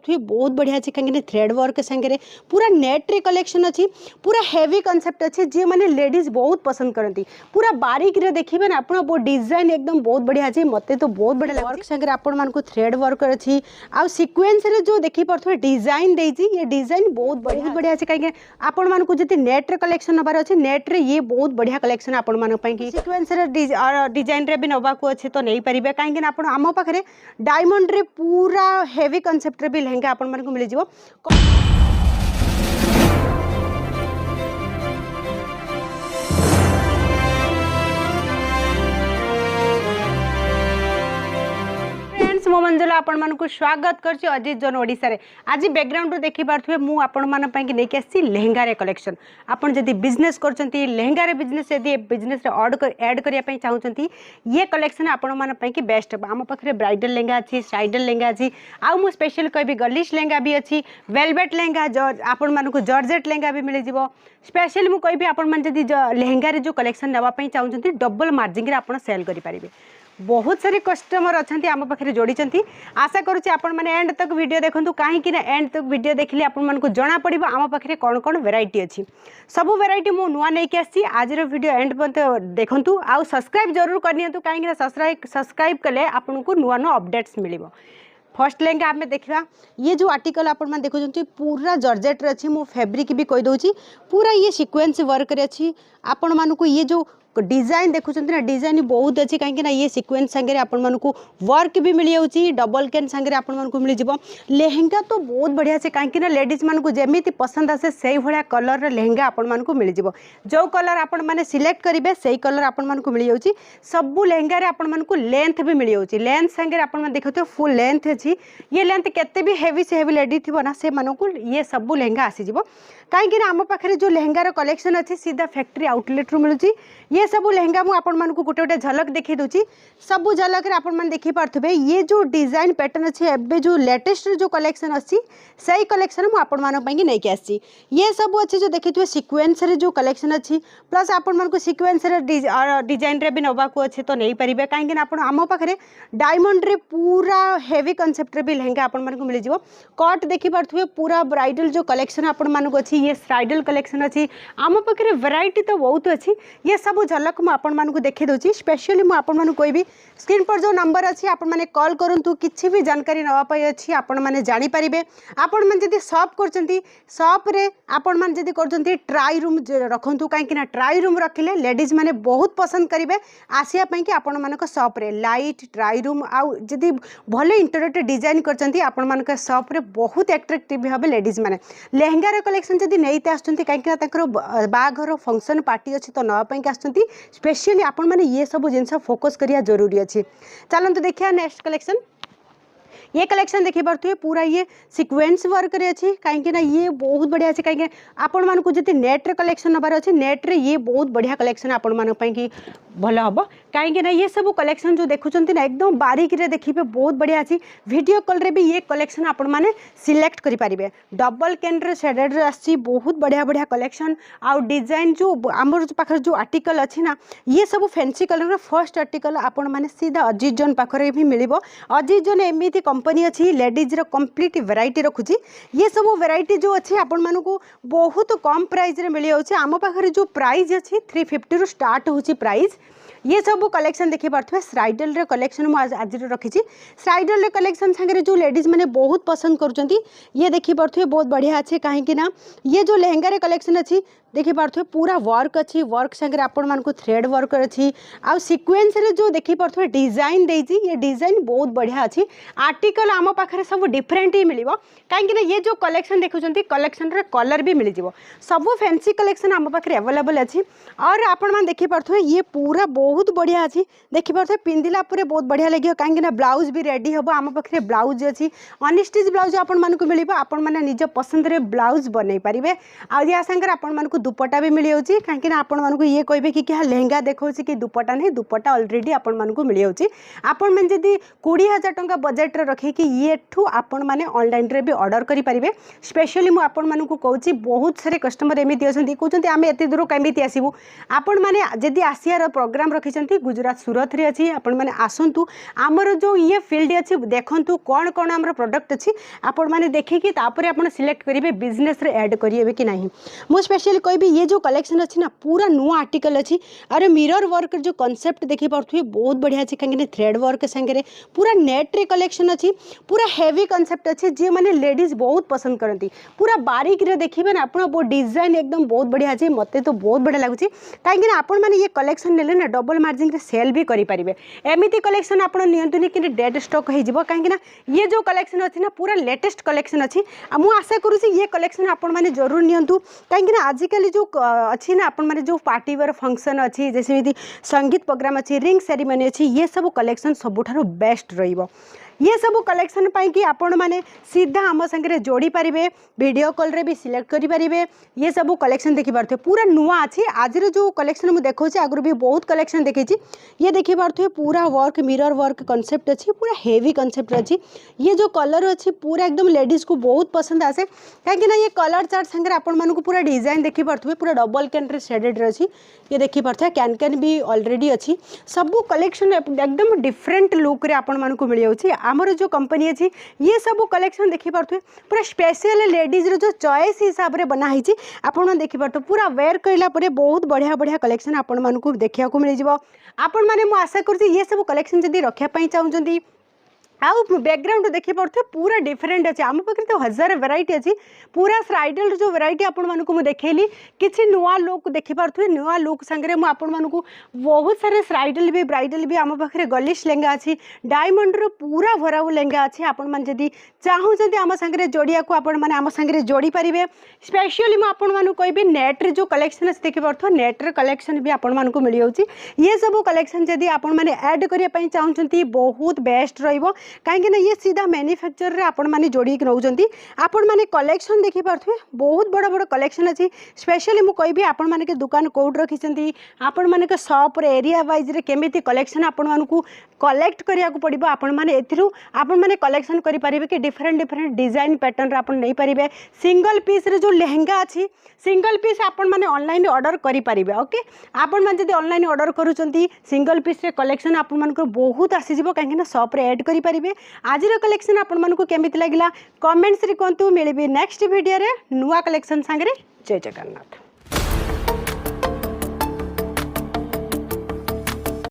पारे बहुत बढ़िया अच्छे कहीं थ्रेड वर्क सांगे पूरा नेट रे कलेक्शन अच्छी पूरा हेवी कॉन्सेप्ट अच्छे जी मैंने लेडीज बहुत पसंद करती पूरा बारीक रे देखिए ना आप डिजाइन एकदम बहुत बढ़िया अच्छे मत तो बहुत बढ़िया वर्क सांगे आपण थ्रेड वर्क अच्छी आउ सिक्वेन्स रे जो देखी पारे डिजाइन देती ये डिजाइन बहुत बढ़िया अच्छे कहीं आपण मानक जी नेट रे कलेक्शन नबार अच्छे नेट रे ये बहुत बढ़िया कलेक्शन आपण मानक सिक्वेन्स रे डिजाइन रे भी नबाक अच्छे तो नहीं पारे कहीं आम पाखे डायमंड रे पूरा हेवी कॉन्सेप्ट रे भी लहंगा आपण मानक मिल जिवो। मो मंजुला आपण मानक स्वागत करछि अजीत जोन ओडिसा रे। आज बैकग्राउंड रो देखि पारथुवे मु आपण मान पई लेके आसी लहंगा रे कलेक्शन। आपण जदी बिजनेस करचंती लहंगा रे बिजनेस यदि बिजनेस रे ऐड करिया पई चाहउचंती ये कलेक्शन आपण मान पई बेस्ट हम पाखरे ब्राइडल लहंगा अछि साइडल लहंगा अछि आउ मु स्पेशल कहबी गर्लिश लहंगा भी अछि वेलवेट लहंगा आपण मानक जॉर्जेट लहंगा भी मिल जिवो। स्पेशल मु कहबी आपण मान जदी लहंगा रे जो कलेक्शन नवा पई चाहउचंती डबल मार्जिन रे आपण सेल करि परिबे। बहुत सारे कस्टमर अच्छा आम पाखे जोड़ी आशा करुच्ची आपण मैंने एंड तक वीडियो देखूँ कहीं एंड तक वीडियो देखिले आपण मानक जना पड़ो आम पाखे कौन कौन वेराइटी अच्छी सब वेराइटी मु नुआ नहीं आसी आज वीडियो एंड पर्यंत देखूँ आउ सब्सक्राइब जरूर करनी कहीं सब्सक्राइब कले आपन को नुआ नुआ अपडेट्स मिल। फर्स्ट लहंगा आम देखा ये जो आर्टिकल आप देखुं पूरा जॉर्जेट अच्छी मो फैब्रिक भी कहीदे पूरा ये सिक्वेन्स वर्क अच्छी आपण मानक ये जो डिजाइन देखुं ना डिजाइन बहुत अच्छी कहीं ये सिक्वेन्स सांगे आपण मानक वर्क भी मिल जाऊँगी डबल कैन सांगे आपण मानक मिल जाव। लहंगा तो बहुत बढ़िया से कहीं लेडीज मानक जमी पसंद आसे से भाया कलर लहंगा आपण मानक मिल जाव जो कलर आपण मैंने सिलेक्ट करेंगे से कलर आपण मानक मिल जाऊँगी सबू लहंगा आपण मानक लेंथ भी मिल जाऊँगी लेंथ सांगे आप देखते फुल लेंथ अच्छी ये लेंथ केते भी हेवी से हेवी लेडी थी ना से मानक ये सबू लहंगा आसीज कहीं आम पाखे जो लहंगार कलेक्शन अच्छी सीधा फैक्ट्री आउटलेट रू मिलूँ ये सब लहंगा मुझे आपण मानक गोटे गोटे झलक देखी दूची सबू झलक आपण मैंने देखी पारे ये जो डिजाइन पैटर्न अच्छी एवं जो लेटेस्ट जो कलेक्शन अच्छी से कलेक्शन मुझे आपण मानक नहीं आसी ये सब अच्छे जो देखिए सिक्वेन्स रे जो कलेक्शन अच्छी प्लस आपण मानक सिक्वेन्स डिजाइन रे भी नबाक अच्छे तो नहीं पारे कहीं आम पाखे डायमंड रे पूरा हेवी कॉन्सेप्ट रे भी लहंगा आपण मानक मिल जिवो। कट देखी पारे पूरा ब्राइडल जो कलेक्शन आपण मानक अच्छी ये ब्राइडल कलेक्शन अच्छी आम पाखे वेराइटी तो बहुत अच्छी ये सब झलक मुझे आपण मानक देखी दूची स्पेशली मुझे आपण मानक कहबी स्क्रीन पर जो नंबर अच्छी आपण माने कॉल करूँ किसी भी जानकारी नापी अच्छी आपण मैंने जानीपारे आपण मैंने जब सॉप कर सॉप्रे आपण मैंने जब कर ट्राई रूम रखु कहीं ट्राई रूम रखिले लेडीज मैंने बहुत पसंद करेंगे आसापी कि आपण मानक सॉप्रे लाइट ट्राई रूम आउ जदि भले इंटरनेट डिजाइन करचंती आपण मानक सॉप्रे बहुत एट्राक्टिव हे लेडीज मैंने लहंगार कलेक्शन जब नहीं आसुँच कहीं बाघर फंक्शन पार्टी अच्छी तो नापी आसुँच स्पेशली आपण मैंने ये सब जिनस फोकस करिया जरूरी अच्छी। चलते देखिए नेक्स्ट कलेक्शन ये कलेक्शन देखी पारे पूरा ये सिक्वेन्स वर्क रे अच्छी कहीं ये बहुत बढ़िया अच्छे कहीं आपण मानक जी नेट रे कलेक्शन नबार अच्छे नेट रे ये बहुत बढ़िया कलेक्शन आपण मानक भल हम कहीं ये सब कलेक्शन जो देखुं ना एकदम बारीक रे देखिए बहुत बढ़िया अच्छी वीडियो कॉल रे भी ये कलेक्शन आपण मैंने सिलेक्ट करेंगे डबल कैन रे शेडेड रे आसी बहुत बढ़िया बढ़िया कलेक्शन आउ डिजाइन जो आम पाखे जो आर्टिकल अच्छी ना ये सब फैंसी कलर फर्स्ट आर्टिकल आपण मैंने सीधा अजीत जोन पाखे भी मिल अजीत जोन एमती कंपनी अच्छी लेडीज रो कंप्लीट वेराइटी रखुची ये सब वेराइटी जो अच्छी आपण मानक बहुत कम प्राइस रे मिल जाऊँ आम पाखे जो प्राइस अच्छी 350 रु स्टार्ट होची प्राइस ये सब कलेक्शन देखी पारे साइडल रे कलेक्शन आज रखी साइडल रे कलेक्शन सांगे जो लेडीज मैंने बहुत पसंद करुँच ये देखी पारे बहुत बढ़िया अच्छे कहीं ये जो लहंगा रे कलेक्शन अच्छी देखी पारे पूरा वर्क अच्छी वर्क सांगे आपण मानक थ्रेड वर्क अच्छी आउ सिक्वेन्स रे जो देखी पारे डिजाइन देती ये डिजाइन बहुत बढ़िया अच्छी आर्टिकल आम पाखे सब डिफरेंट ही मिल कहीं ये जो कलेक्शन देखुं कलेक्शन रे कलर भी मिल जाव सब फैंसी कलेक्शन आम पाखे अवेलेबल अच्छी और आपण मैंने देखी पारे ये पूरा बहुत बढ़िया अच्छी देखी पारे पिंधिला बहुत बढ़िया लगे कहीं ब्लाउज भी रेडी हम आम पाखे ब्लाउज अच्छी अनस्टिच ब्लाउज आपण मानक मिल आपण मैंने निज पसंद रे ब्लाउज बनई पारे आ सांगे आपण मानक दुपट्टा भी मिल जाऊँगी कहीं आपण मानक ये कहे कि क्या लहंगा देखा कि दुपट्टा नहीं दुपट्टा अलरेडी आपण मानक मिल जाऊँगी आपण मैंने जदि 20,000 टंका बजेट रखिकी ये आपण मैंने ऑनलाइन रे भी ऑर्डर करेंगे स्पेशली मुझे आपण मानक कहूँ बहुत सारे कस्टमर एमती अच्छा कहते आम एत दूर कमी आसबू आपण मैंने जदि आसियार प्रोग्राम रखि रखिंट गुजरात सूरत रे अच्छी आपण मैंने आसतु आमर जो ये फील्ड अच्छी देखु कौन कौन आम प्रोडक्ट अच्छी आपण मैंने देखिकी तापर आप सिलेक्ट करेंगे बिजनेस रे ऐड करेंगे कि नहीं। मुझे स्पेशली कहबी ये जो कलेक्शन अच्छी ना पूरा नुआ आर्टिकल अच्छी अरे मिरर वर्क जो कॉन्सेप्ट देखी पारे बहुत बढ़िया अच्छी कहीं थ्रेड वर्क सांगे पूरा नेट रे कलेक्शन अच्छी पूरा हेवी कॉन्सेप्ट अच्छी जी मैंने लेडीज बहुत पसंद करती पूरा बारीक रे देखिए ना आप डिजाइन एकदम बहुत बढ़िया अच्छी मत तो बहुत बढ़िया लगुच कहीं आपण मैंने ये कलेक्शन नेले ना डबल मार्जिन रे सेल भी करेंगे एमती कलेक्शन आप नियंतुनी कि डेड स्टॉक हो कहीं ये जो कलेक्शन अच्छी ना पूरा लेटेस्ट कलेक्शन अच्छी मुझे आशा करुँची ये कलेक्शन आपण मैंने जरूर नियंतु कहीं आजिकल जो अच्छी ना आपण मैंने जो पार्टी वेयर फंक्शन अच्छी जैसे संगीत प्रोग्राम अच्छी रिंग सेरेमनी अच्छी ये सब कलेक्शन सबुठारु बेस्ट रहिबो। ये सब कलेक्शन पाई कि आपण माने सीधा आम संगे जोड़ी पारे वीडियो कॉल रे भी सिलेक्ट करि पारिबे ये सब कलेक्शन देखि पारथे पूरा नुआ अछि आज रे जो कलेक्शन मु देखौ छी आगु भी बहुत कलेक्शन देखै छी ये देखि पारथे पूरा वर्क मिरर वर्क कांसेप्ट अछि पूरा हेवी कांसेप्ट अछि ये जो कलर अछि पूरा एकदम लेडीज को बहुत पसंद आसे काहे ना ये कलर चार्ट संगे आपण मानको पूरा डिजाइन देखि पारथे पूरा डबल कैन रे शेडेड रे अछि ये देखि पारथे कैन भी ऑलरेडी अछि सब कलेक्शन एकदम डिफरेंट लुक रे आपण मानको मिल जाउछि आमर जो कंपनी अच्छी ये सब कलेक्शन देखी पारे पूरा स्पेशल लेडीज रो जो चॉइस हिसाब से बनाई आपण देखी पारे पूरा वेयर कइला परे बहुत बढ़िया बढ़िया कलेक्शन आपण मानकु देखिया को मिल जिवो आपण माने मु आशा करछि ये सब कलेक्शन जदी रखिया पई चाहुचंदी आउ बैकग्राउंड देखी पारे पूरा डिफरेंट अच्छे आम पाखे तो 1000 वेराइटी अच्छी पूरा स्राइडल जो वेराइटी आपण मानकु मु देखैली किछि नुआ लुक देखि पारथुए नुआ लुक संगे मु आपण मानकु बहुत सारे स्राइडल भी ब्राइडल भी आम पाखे गलिश लेंगा अच्छी डायमंड रो पूरा भराऊ लेंगा अच्छी आपण मान जदी चाहूचंती आम संगे जोड़िया को आपण माने आम संगे जोड़ी पारिबे स्पेशली मु आपण मानकु कहबी नेट रे जो कलेक्शन अच्छी देखि पारथु नेट रे कलेक्शन भी आपण मानकु मिल जाउची ये सब कलेक्शन जदी आपण माने ऐड करिया पई चाहूचंती बहुत बेस्ट रहिबो कहीं ये सीधा मैन्युफैक्चर रे आपण माने जोड़ी नौचंती आपण माने कलेक्शन देखि पारथुए बहुत बड़ बड़ कलेक्शन अच्छी स्पेशली मु कहबी आपण माने के दुकान कोड रखिसंती आपण माने के शॉप रे एरिया वाइज रे केमिति कलेक्शन आपण मानकु कलेक्ट करिया को पड़िबो आपण माने एथिरु आपण माने कलेक्शन करि परिबे कि डिफरेंट डिफरेंट डिजाइन पैटर्न रे आपण नै परिबे सिंगल पीस रे जो लहंगा अच्छी सिंगल पीस आपण माने ऑनलाइन ऑर्डर करि परिबे ओके आपण माने जदी ऑनलाइन ऑर्डर करूचंती सिंगल पीस रे कलेक्शन आपण मानकु बहुत आसी जिवो काहे ना शॉप रे ऐड करि परिबे आज कलेक्शन आपण मानकु केमिति लागिला कमेंट्स रे कोंतु मिलबी नेक्स्ट वीडियो रे नुआ कलेक्शन संगे जय जगन्नाथ।